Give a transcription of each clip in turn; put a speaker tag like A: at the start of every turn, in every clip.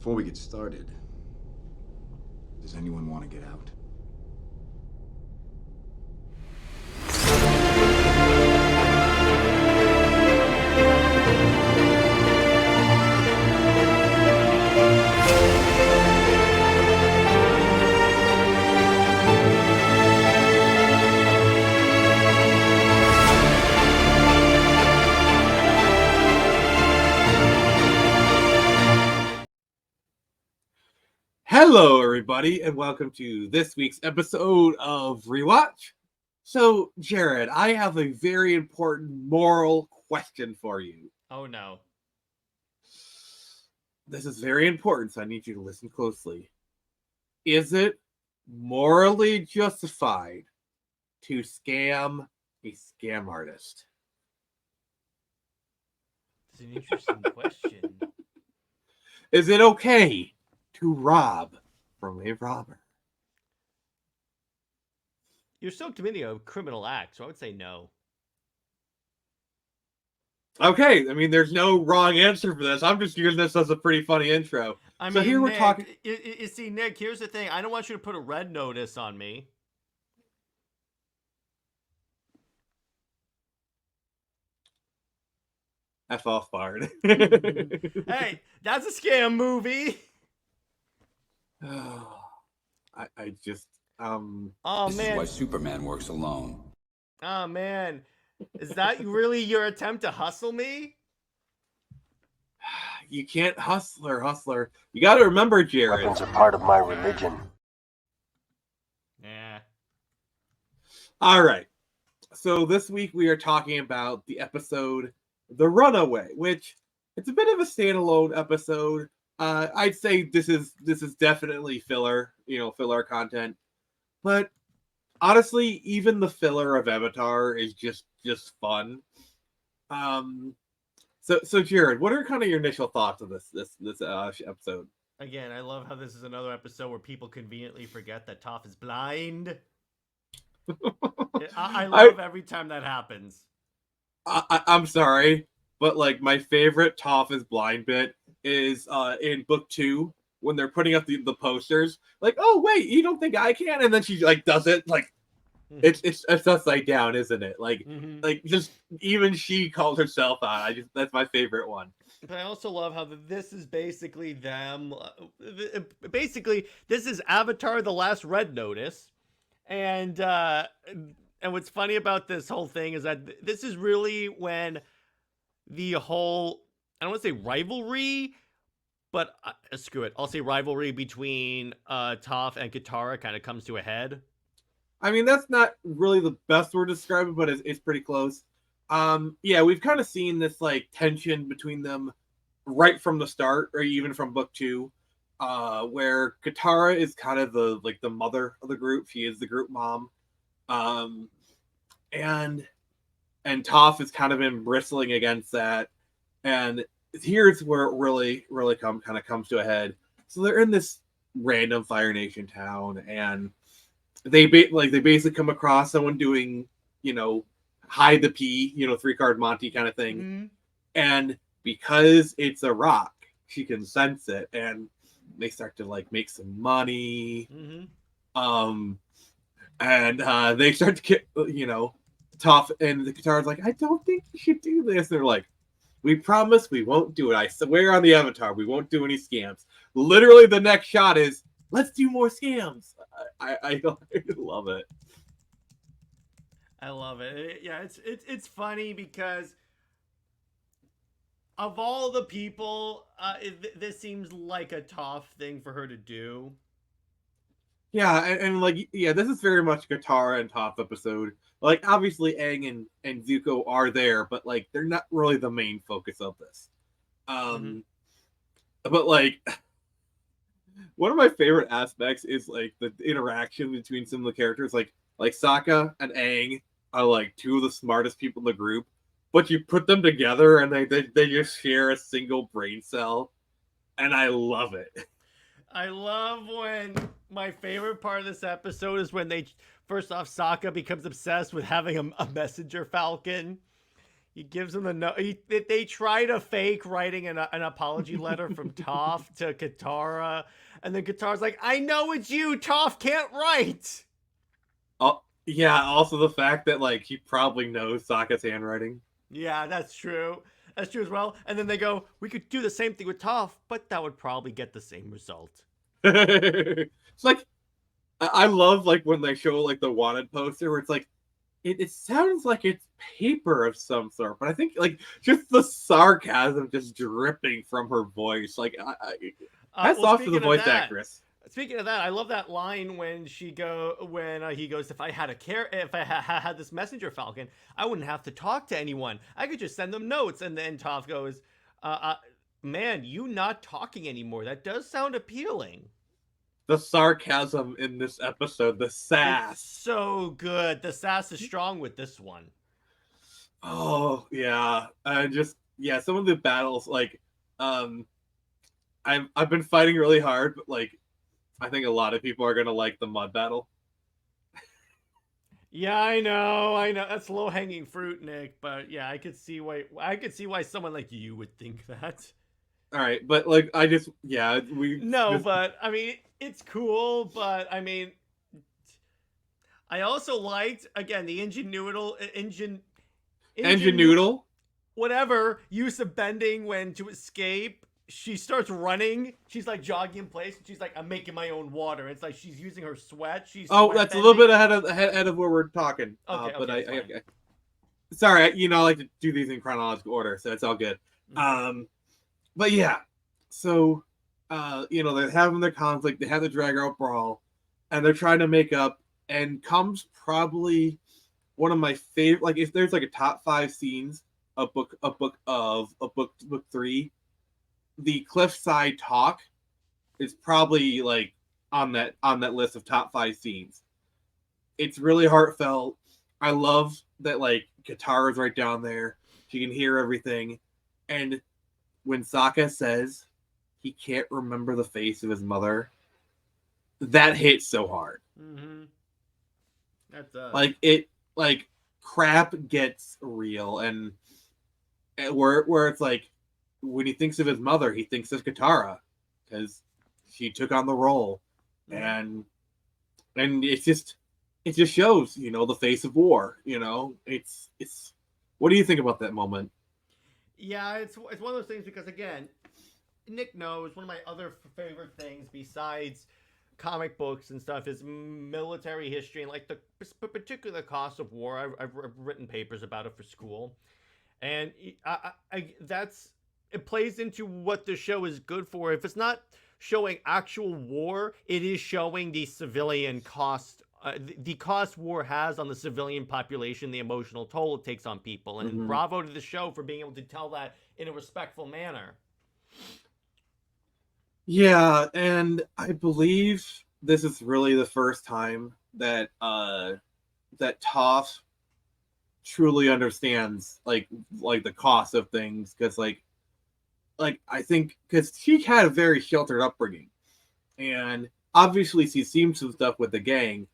A: Before we get started, does anyone want to get out?
B: Hello, everybody, and welcome to this week's episode of Rewatch. So, Jared, I have a very important moral question for you.
C: Oh, no.
B: This is very important, so I need you to listen closely. Is it morally justified to scam a scam artist?
C: It's an interesting question.
B: Is it okay to rob from a robber?
C: You're still committing a criminal act, so I would say no.
B: Okay, I mean, there's no wrong answer for this. I'm just using this as a pretty funny intro.
C: I
B: So
C: mean,
B: here we're
C: Nick,
B: talking.
C: You see, Nick, here's the thing. I don't want you to put a red notice on me.
B: F off, Bard.
C: Hey, that's a scam movie.
B: I just
C: Oh,
D: This
C: man.
D: is why Superman works alone.
C: Oh, man. Is that really your attempt to hustle me?
B: You can't hustler. You got to remember, Jared.
E: Weapons are part of my religion.
C: Yeah.
B: All right. So this week we are talking about the episode "The Runaway," which it's a bit of a standalone episode. I'd say this is definitely filler, filler content. But honestly, even the filler of Avatar is just fun. So Jared, what are kind of your initial thoughts of this episode?
C: Again, I love how this is another episode where people conveniently forget that Toph is blind. I love every time that happens.
B: I'm sorry, but like my favorite Toph is blind bit is in book 2 when they're putting up the posters. Like, oh wait, you don't think I can? And then she like does it like it's upside down, isn't it? Like like just even she calls herself out. That's my favorite one.
C: But I also love how this is basically them. Basically, this is Avatar: The Last Red Notice, and what's funny about this whole thing is that this is really when the whole, I don't want to say rivalry, but screw it, I'll say rivalry between Toph and Katara kind of comes to a head.
B: I mean, that's not really the best word to describe it, but it's pretty close. Yeah, we've kind of seen this like tension between them right from the start, or even from book 2, where Katara is kind of the mother of the group. She is the group mom, and Toph has kind of been bristling against that. And here's where it really comes to a head. So they're in this random Fire Nation town, and they basically come across someone doing, hide the pea, 3-card Monty kind of thing. And because it's a rock, she can sense it, and they start to like make some money. And they start to get, Toph and the Katara's like, I don't think you should do this. And they're like, we promise we won't do it. I swear on the Avatar, we won't do any scams. Literally, the next shot is, let's do more scams. I love it.
C: I love it. Yeah, it's funny because of all the people, this seems like a Toph thing for her to do.
B: Yeah, and like, yeah, this is very much Katara and Toph episode. Like, obviously, Aang and Zuko are there, but like, they're not really the main focus of this. But like, one of my favorite aspects is like the interaction between some of the characters. Like Sokka and Aang are like two of the smartest people in the group, but you put them together and they just share a single brain cell, and I love it.
C: I love when my favorite part of this episode is when first off, Sokka becomes obsessed with having a messenger falcon. He gives him the note. They try to fake writing an apology letter from Toph to Katara, and then Katara's like, "I know it's you. Toph can't write."
B: Oh, yeah. Also, the fact that like he probably knows Sokka's handwriting.
C: Yeah, that's true. That's true as well. And then they go, "We could do the same thing with Toph, but that would probably get the same result."
B: It's like I love like when they show like the wanted poster where it's like it sounds like it's paper of some sort, but I think like just the sarcasm just dripping from her voice. Like hats off to the voice actress.
C: Speaking of that, I love that line when he goes, "If I had had this messenger falcon, I wouldn't have to talk to anyone. I could just send them notes." And then Toph goes, "Man, you not talking anymore? That does sound appealing."
B: The sarcasm in this episode, the sass.
C: It's so good. The sass is strong with this one.
B: Oh yeah, some of the battles like, I've been fighting really hard, but like, I think a lot of people are gonna like the mud battle.
C: Yeah, I know. That's low hanging fruit, Nick. But yeah, I could see why someone like you would think that.
B: All right, but like,
C: But I mean, it's cool. But I mean, I also liked again the engine
B: noodle.
C: Whatever use of bending when to escape. She starts running. She's like jogging in place. And she's like, "I'm making my own water." It's like she's using her sweat. She's
B: that's a little bit ahead of where we're talking.
C: Okay,
B: but
C: okay.
B: Sorry, I like to do these in chronological order, so it's all good.
C: Mm-hmm.
B: But yeah, so they're having their conflict. They have the drag out brawl, and they're trying to make up. And comes probably one of my favorite. Like, if there's like a top 5 scenes, book 3, the cliffside talk is probably like on that list of top 5 scenes. It's really heartfelt. I love that like Katara's right down there. She can hear everything, and when Sokka says he can't remember the face of his mother, that hits so hard.
C: Mm-hmm. That's
B: like crap gets real, and where it's like when he thinks of his mother, he thinks of Katara because she took on the role, and it just shows the face of war. It's what do you think about that moment?
C: Yeah, it's one of those things because again, Nick knows one of my other favorite things besides comic books and stuff is military history and like the particular cost of war. I've written papers about it for school, and it plays into what the show is good for. If it's not showing actual war, it is showing the civilian cost. The cost war has on the civilian population, the emotional toll it takes on people. And bravo to the show for being able to tell that in a respectful manner.
B: Yeah, and I believe this is really the first time that that Toph truly understands like the cost of things, because like I think because she had a very sheltered upbringing, and obviously she's seen some stuff with the gang.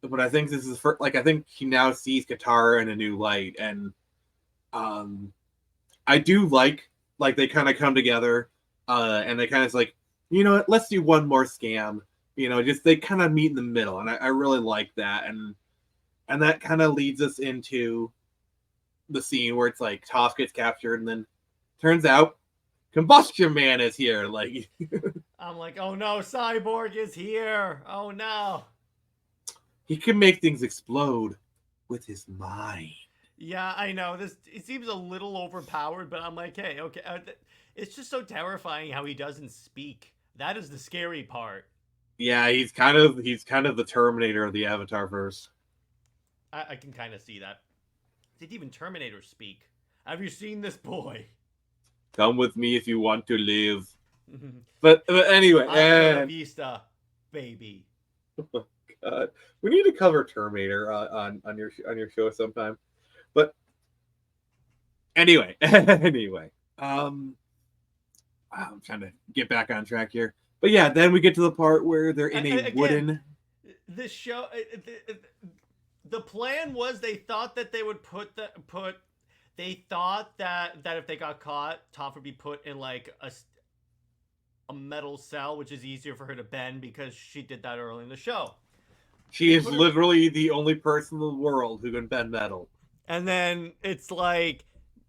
B: But I think this is I think she now sees Katara in a new light, and I do like they kind of come together, and they kind of like, let's do one more scam, just they kind of meet in the middle, and I really like that, and that kind of leads us into the scene where it's like Toph gets captured, and then turns out Combustion Man is here. Like,
C: I'm like, oh no, Cyborg is here. Oh no.
B: He can make things explode with his mind.
C: Yeah, I know. It seems a little overpowered, but I'm like, hey, okay. It's just so terrifying how he doesn't speak. That is the scary part.
B: Yeah, he's kind of the Terminator of the Avatar verse.
C: I can kind of see that. Did even Terminator speak? Have you seen this boy?
B: Come with me if you want to live. but anyway,
C: Hasta vista, baby.
B: God. We need to cover Terminator on your show sometime. But anyway, I'm trying to get back on track here. But yeah, then we get to the part where they're in a wooden.
C: The show, the plan was they thought that they would put They thought that if they got caught, Toph would be put in like a metal cell, which is easier for her to bend because she did that early in the show.
B: She is literally the only person in the world who can bend metal.
C: And then it's like,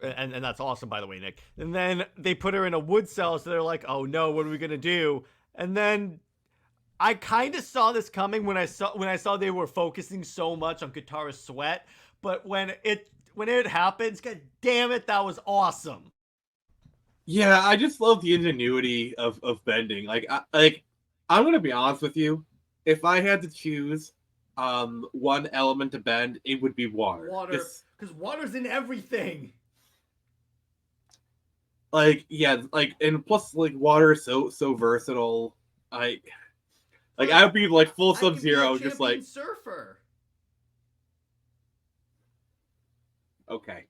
C: and that's awesome, by the way, Nick. And then they put her in a wood cell, so they're like, oh no, what are we gonna do? And then I kind of saw this coming when I saw they were focusing so much on Katara's sweat, but when it happens, god damn it, that was awesome.
B: Yeah, I just love the ingenuity of bending. Like I'm gonna be honest with you. If I had to choose one element to bend, it would be water.
C: Water, because water's in everything.
B: Like, yeah, like, and plus, like, water is so versatile. I would be like full Sub-Zero, just like
C: surfer.
B: Okay.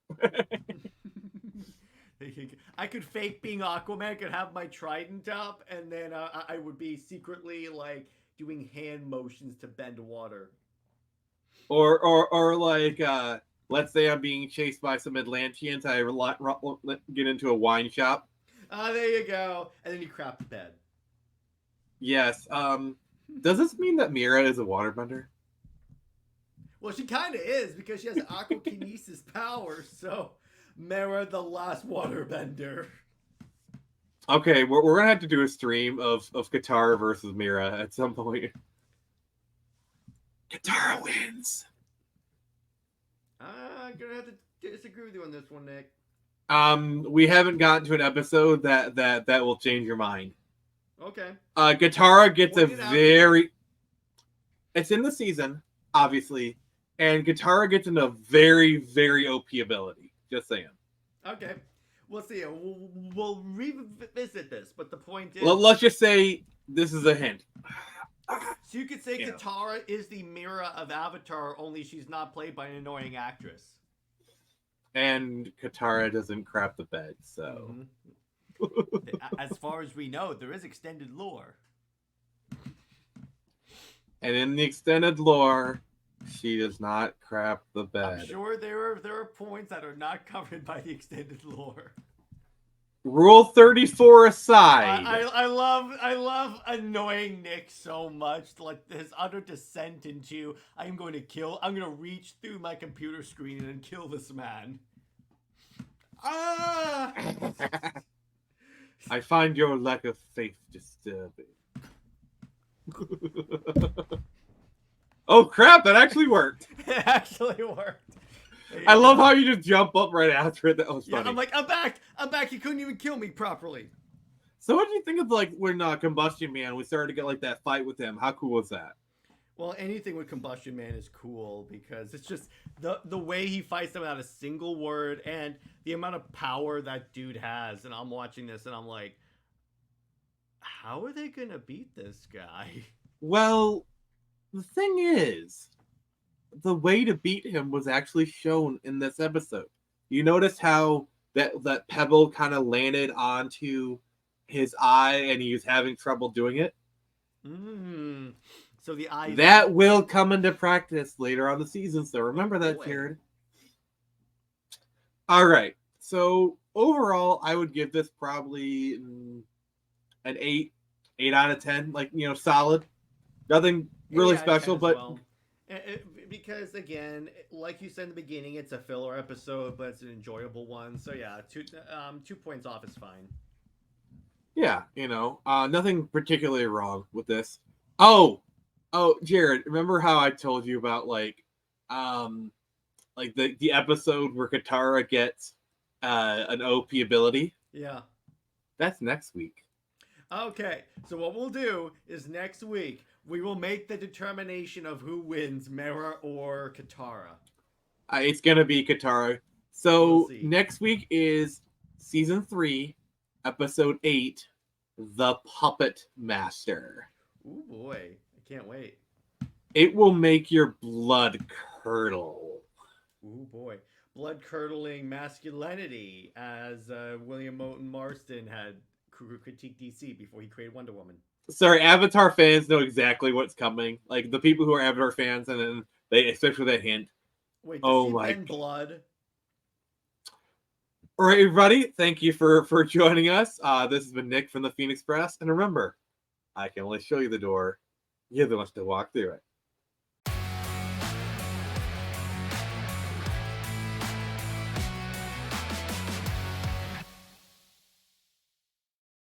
C: I could fake being Aquaman, could have my trident up, and then I would be secretly like doing hand motions to bend water.
B: Or like, let's say I'm being chased by some Atlanteans. I get into a wine shop.
C: There you go. And then you crap the bed.
B: Yes. Does this mean that Mira is a waterbender?
C: Well, she kind of is because she has aquakinesis power. So, Mira, the last waterbender.
B: Okay, we're gonna have to do a stream of Katara versus Mira at some point. Katara wins.
C: I'm gonna have to disagree with you on this one, Nick.
B: We haven't gotten to an episode that will change your mind.
C: Okay.
B: Katara gets it's in the season, obviously, and Katara gets a very, very OP ability. Just saying.
C: Okay. We'll see. We'll revisit this, but the point is...
B: Let's just say this is a hint.
C: So you could say Katara is the Mira of Avatar, only she's not played by an annoying actress.
B: And Katara doesn't crap the bed, so...
C: As far as we know, there is extended lore.
B: And in the extended lore, she does not crap the bed.
C: I'm sure there are points that are not covered by the extended lore.
B: Rule 34 aside.
C: I love annoying Nick so much, like his utter descent into I'm going to reach through my computer screen and kill this man. Ah!
B: I find your lack of faith disturbing. Oh crap, that actually worked.
C: It actually worked.
B: I love how you just jump up right after it. That was funny.
C: Yeah, I'm like, I'm back. You couldn't even kill me properly.
B: So what do you think of like when Combustion Man, we started to get like that fight with him? How cool was that?
C: Well, anything with Combustion Man is cool because it's just the way he fights them without a single word and the amount of power that dude has. And I'm watching this and I'm like, how are they gonna beat this guy?
B: Well, the thing is, the way to beat him was actually shown in this episode. You notice how that pebble kind of landed onto his eye and he was having trouble doing it?
C: So the eye...
B: That will come into practice later on the season, so remember that, Jared. All right. So overall, I would give this probably an 8 out of 10. Like, solid. Nothing really special, but...
C: Well. Because, again, like you said in the beginning, it's a filler episode, but it's an enjoyable one. So, yeah, 2 points off is fine.
B: Yeah, nothing particularly wrong with this. Oh, Jared, remember how I told you about, the episode where Katara gets an OP ability?
C: Yeah.
B: That's next week.
C: Okay, so what we'll do is next week, we will make the determination of who wins, Mira or Katara.
B: It's going to be Katara. So next week is Season 3, Episode 8, The Puppet Master.
C: Ooh, boy. I can't wait.
B: It will make your blood curdle.
C: Ooh, boy. Blood-curdling masculinity, as William Moulton Marston had critiqued DC before he created Wonder Woman.
B: Sorry, Avatar fans know exactly what's coming. Like, the people who are Avatar fans, and then they, especially that hint.
C: Wait, does he bend blood?
B: All right, everybody. Thank you for joining us. This has been Nick from the Phoenix Press. And remember, I can only show you the door. You're the ones to walk through it.